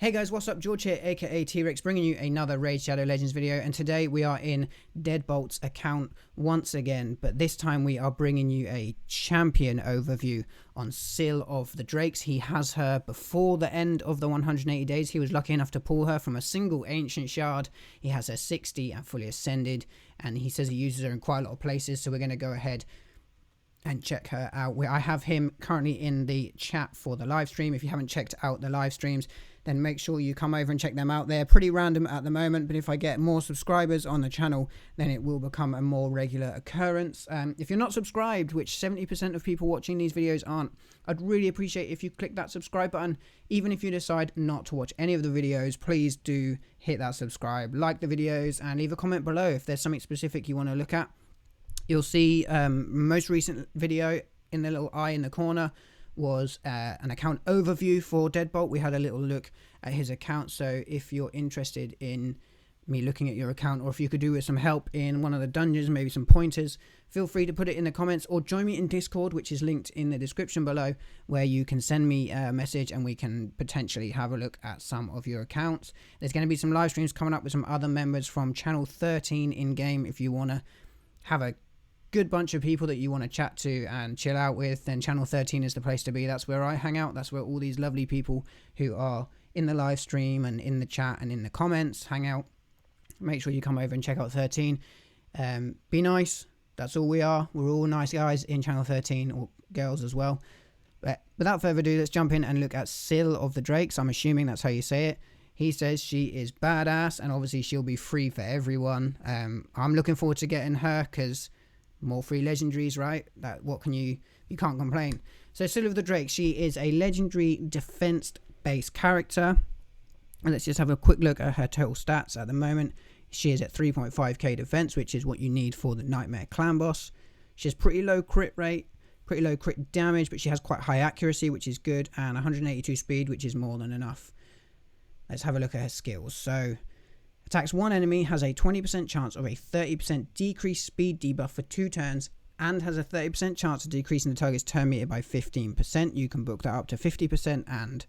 Hey guys, what's up? George here, aka T-Rex, bringing you another Raid Shadow Legends video, and today we are in Deadbolt's account once again, but this time we are bringing you a champion overview on Scyl of the Drakes. He has her before the end of the 180 days. He was lucky enough to pull her from a single ancient shard. He has her 60 and fully ascended, and he says he uses her in quite a lot of places, so we're going to go ahead and check her out. I have him currently in the chat for the live stream. If you haven't checked out the live streams, then make sure you come over and check them out. They're pretty random at the moment, but if I get more subscribers on the channel, then it will become a more regular occurrence. If you're not subscribed, which 70% of people watching these videos aren't, I'd really appreciate if you click that subscribe button. Even if you decide not to watch any of the videos, please do hit that subscribe, like the videos, and leave a comment below if there's something specific you want to look at. You'll see most recent video in the little eye in the corner was an account overview for Deadbolt. We had a little look at his account, so if you're interested in me looking at your account, or if you could do with some help in one of the dungeons, maybe some pointers, feel free to put it in the comments, or join me in Discord, which is linked in the description below, where you can send me a message and we can potentially have a look at some of your accounts. There's going to be some live streams coming up with some other members from channel 13 in game. If you want to have a good bunch of people that you want to chat to and chill out with, then channel 13 is the place to be. That's where I hang out. That's where all these lovely people who are in the live stream and in the chat and in the comments hang out. Make sure you come over and check out 13. Be nice. That's all we are. We're all nice guys in channel 13, or girls as well. But without further ado, let's jump in and look at Scyl of the Drakes. I'm assuming that's how you say it. He says she is badass, and obviously she'll be free for everyone. I'm looking forward to getting her, because more free legendaries, right? You can't complain. So Scyl of the Drake, she is a legendary defense based character, and let's just have a quick look at her total stats at the moment. She is at 3.5k defense, which is what you need for the Nightmare clan boss. She has pretty low crit rate, pretty low crit damage, but she has quite high accuracy, which is good, and 182 speed, which is more than enough. Let's have a look at her skills. So attacks one enemy, has a 20% chance of a 30% decreased speed debuff for 2 turns, and has a 30% chance of decreasing the target's turn meter by 15%. You can book that up to 50% and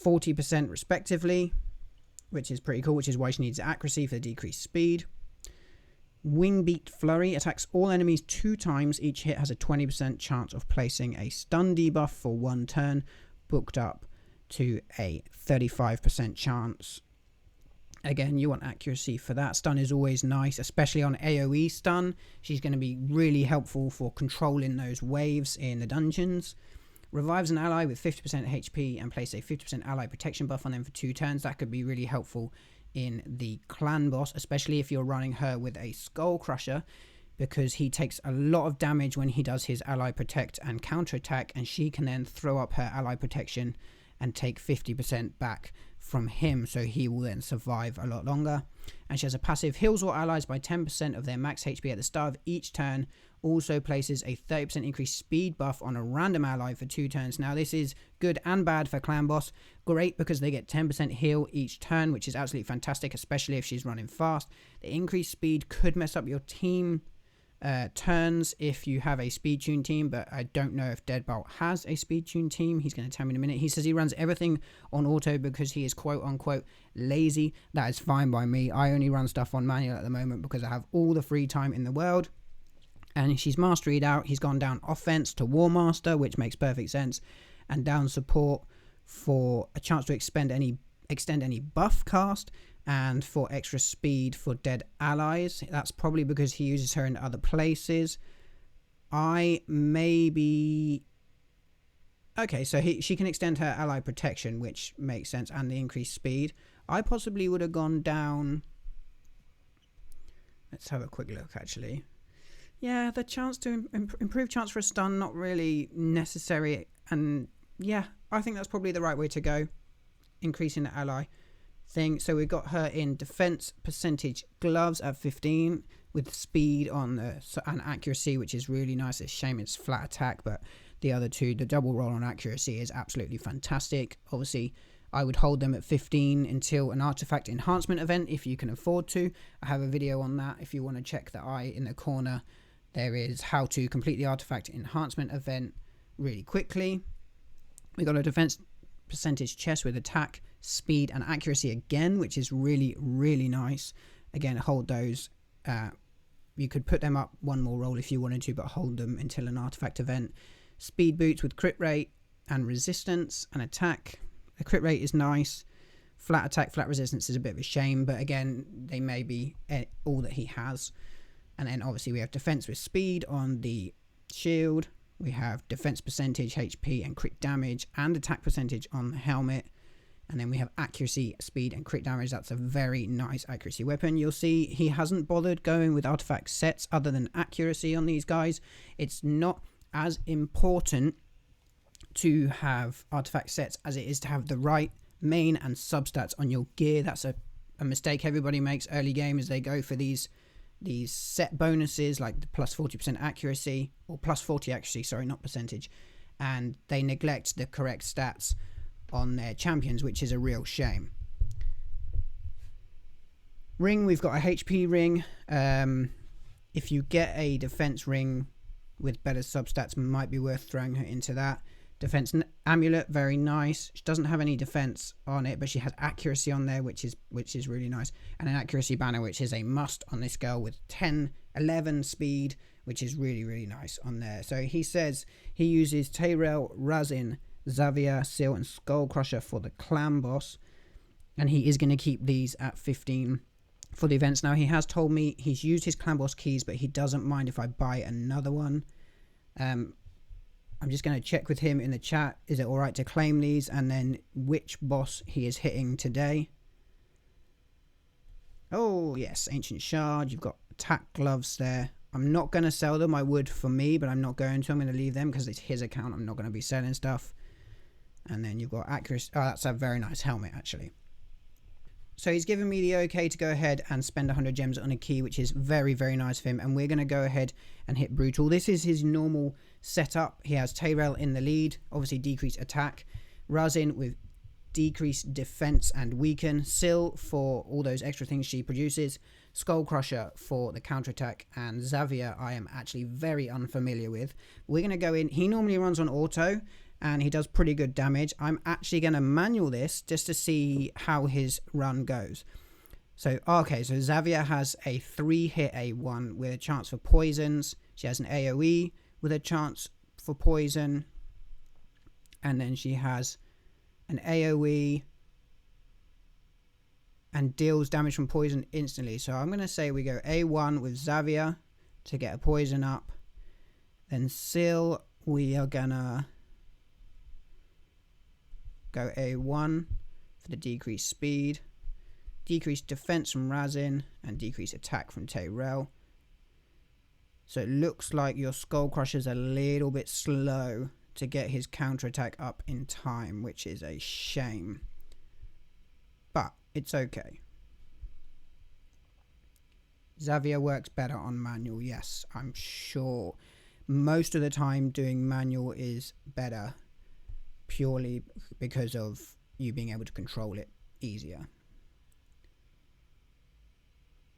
40% respectively, which is pretty cool, which is why she needs accuracy for the decreased speed. Wingbeat Flurry attacks all enemies 2 times. Each hit has a 20% chance of placing a stun debuff for 1 turn, booked up to a 35% chance. Again, you want accuracy for that. Stun is always nice, especially on AoE stun. She's going to be really helpful for controlling those waves in the dungeons. Revives an ally with 50% HP and places a 50% ally protection buff on them for 2 turns. That could be really helpful in the clan boss, especially if you're running her with a Skull Crusher, because he takes a lot of damage when he does his ally protect and counter attack, and she can then throw up her ally protection and take 50% back from him, so he will then survive a lot longer. And she has a passive, heals all allies by 10% of their max HP at the start of each turn. Also places a 30% increased speed buff on a random ally for 2 turns. Now this is good and bad for clan boss. Great because they get 10% heal each turn, which is absolutely fantastic, especially if she's running fast. The increased speed could mess up your team turns if you have a speed tune team, but I don't know if Deadbolt has a speed tune team. He's going to tell me in a minute. He says he runs everything on auto because he is quote unquote lazy. That is fine by me. I only run stuff on manual at the moment because I have all the free time in the world. And she's mastered out. He's gone down offense to War Master, which makes perfect sense, and down support for a chance to extend any buff cast, and for extra speed for dead allies. That's probably because he uses her in other places. Okay, so she can extend her ally protection, which makes sense, and the increased speed. I possibly would have gone down. Let's have a quick look, actually. Yeah, the chance to improve chance for a stun, not really necessary. And yeah, I think that's probably the right way to go, increasing the ally thing. So we got her in defense percentage gloves at 15 with speed on and accuracy, which is really nice. It's a shame it's flat attack, but the other two, the double roll on accuracy is absolutely fantastic. Obviously I would hold them at 15 until an artifact enhancement event if you can afford to. I have a video on that if you want to check the eye in the corner. There is how to complete the artifact enhancement event really quickly. We got a defense percentage chest with attack, speed, and accuracy again, which is really, really nice. Again, hold those. You could put them up one more roll if you wanted to, but hold them until an artifact event. Speed boots with crit rate and resistance and attack. The crit rate is nice. Flat attack, flat resistance is a bit of a shame, but again, they may be all that he has. And then obviously we have defense with speed on the shield. We have defense percentage, HP, and crit damage, and attack percentage on the helmet. And then we have accuracy, speed, and crit damage. That's a very nice accuracy weapon. You'll see he hasn't bothered going with artifact sets other than accuracy on these guys. It's not as important to have artifact sets as it is to have the right main and substats on your gear. That's a mistake everybody makes early game, is they go for these set bonuses like the plus 40% accuracy, or plus 40 accuracy, sorry, not percentage, and they neglect the correct stats on their champions, which is a real shame. Ring, we've got a HP ring. If you get a defense ring with better substats, might be worth throwing her into that. Defense amulet, very nice. She doesn't have any defense on it, but she has accuracy on there, which is really nice. And an accuracy banner, which is a must on this girl, with 11 speed, which is really, really nice on there. So he says he uses Tyrell, Razin, Xavier, Scyl, and Skullcrusher for the clan boss, and he is going to keep these at 15 for the events. Now, he has told me he's used his clan boss keys, but he doesn't mind if I buy another one. I'm just going to check with him in the chat, is it alright to claim these, and then which boss he is hitting today. Oh yes, Ancient Shard, you've got attack gloves there. I'm not going to sell them. I would for me, but I'm not going to. I'm going to leave them because it's his account. I'm not going to be selling stuff. And then you've got accuracy. Oh, that's a very nice helmet, actually. So he's given me the okay to go ahead and spend 100 gems on a key, which is very, very nice of him. And we're going to go ahead and hit Brutal. This is his normal setup. He has Tyrell in the lead, obviously decreased attack. Razin with decreased defense and weaken. Scyl for all those extra things she produces. Skullcrusher for the counterattack. And Xavier I am actually very unfamiliar with. We're going to go in. He normally runs on auto, and he does pretty good damage. I'm actually going to manual this just to see how his run goes. So, okay, so Xavier has a 3-hit A1 with a chance for poisons. She has an AoE with a chance for poison. And then she has an AoE and deals damage from poison instantly. So I'm going to say we go A1 with Xavier to get a poison up. Then Scyl, we are going to go A1 for the decreased speed, decreased defense from Razin, and decreased attack from Tyrell. So it looks like your Skullcrusher's a little bit slow to get his counterattack up in time, which is a shame. But it's okay. Xavier works better on manual, yes, I'm sure. Most of the time doing manual is better, purely because of you being able to control it easier.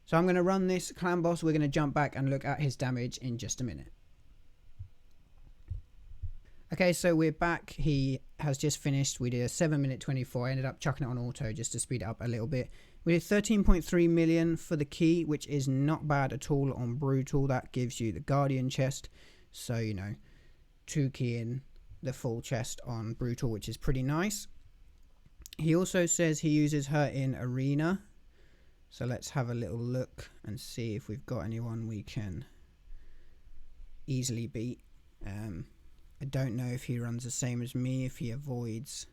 So I'm going to run this clan boss. We're going to jump back and look at his damage in just a minute. Okay, so we're back. He has just finished. We did a 7-minute 24. I ended up chucking it on auto just to speed it up a little bit. We did 13.3 million for the key, which is not bad at all on Brutal. That gives you the Guardian chest. So, you know, 2 key in the full chest on Brutal, which is pretty nice. He also says he uses her in Arena. So let's have a little look and see if we've got anyone we can easily beat. I don't know if he runs the same as me, if he avoids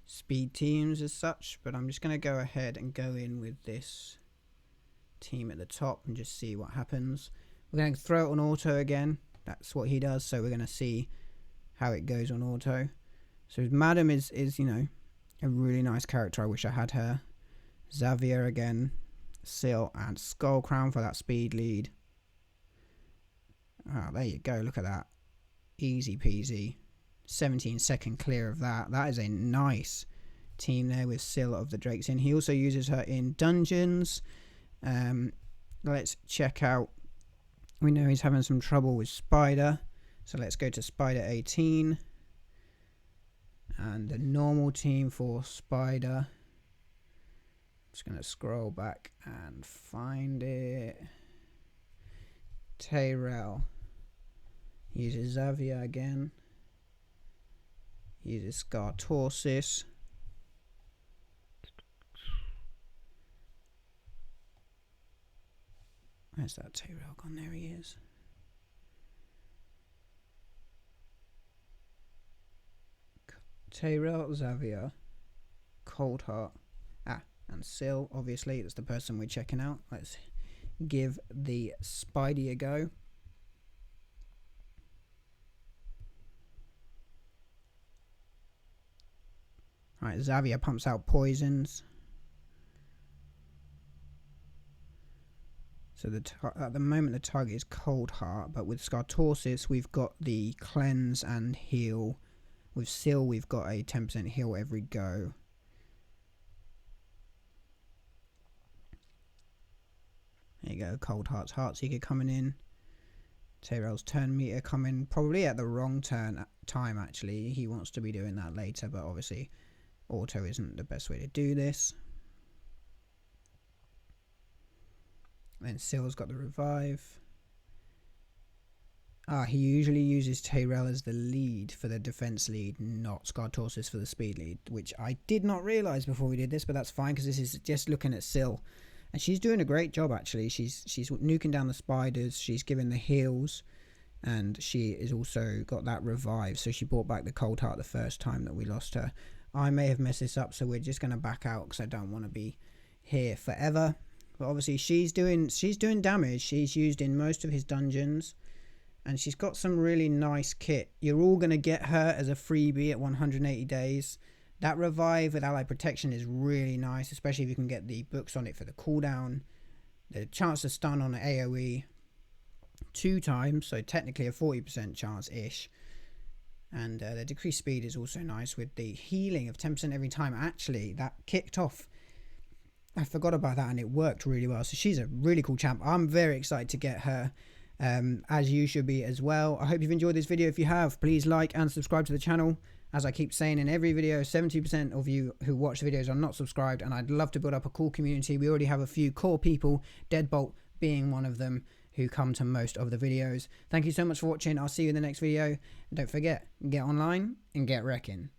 speed teams as such, but I'm just going to go ahead and go in with this team at the top and just see what happens. We're going to throw it on auto again. That's what he does, so we're going to see how it goes on auto. So Madam is you know, a really nice character. I wish I had her. Xavier again, Scyl, and Skullcrown for that speed lead. Ah, there you go, look at that. Easy peasy. 17-second clear of that. That is a nice team there with Scyl of the Drakes in. He also uses her in dungeons. Let's check out. We know he's having some trouble with Spider. So let's go to Spider 18. And the normal team for Spider. Just going to scroll back and find it. Tyrell uses Xavier again. Uses Scartorsis. Where's that Tyrell gone? There he is. Tyrell, Xavier, Coldheart, and Scyl. Obviously, that's the person we're checking out. Let's give the Spidey a go. Alright, Xavier pumps out poisons. So at the moment the target is Coldheart, but with Scartorsis we've got the cleanse and heal. With Scyl we've got a 10% heal every go. There you go, Coldheart's Heartseeker coming in. Tyrell's turn meter coming probably at the wrong time actually. He wants to be doing that later, but obviously auto isn't the best way to do this. Then Syl's got the revive. He usually uses Tyrell as the lead for the defense lead, not Scartorsis for the speed lead, which I did not realize before we did this, but that's fine because this is just looking at Scyl. And she's doing a great job actually. She's nuking down the spiders, she's giving the heals, and she is also got that revive. So she brought back the Coldheart the first time that we lost her. I may have messed this up, so we're just going to back out because I don't want to be here forever. But obviously she's doing damage. She's used in most of his dungeons, and she's got some really nice kit. You're all going to get her as a freebie at 180 days. That revive with ally protection is really nice, especially if you can get the books on it for the cooldown. The chance to stun on AoE 2 times, so technically a 40% chance-ish. And the decreased speed is also nice with the healing of 10% every time. Actually, that kicked off. I forgot about that and it worked really well. So she's a really cool champ. I'm very excited to get her, as you should be as well. I hope you've enjoyed this video. If you have, please like and subscribe to the channel. As I keep saying in every video, 70% of you who watch the videos are not subscribed, and I'd love to build up a cool community. We already have a few core people, Deadbolt being one of them, who come to most of the videos. Thank you so much for watching. I'll see you in the next video. And don't forget, get online and get wrecking.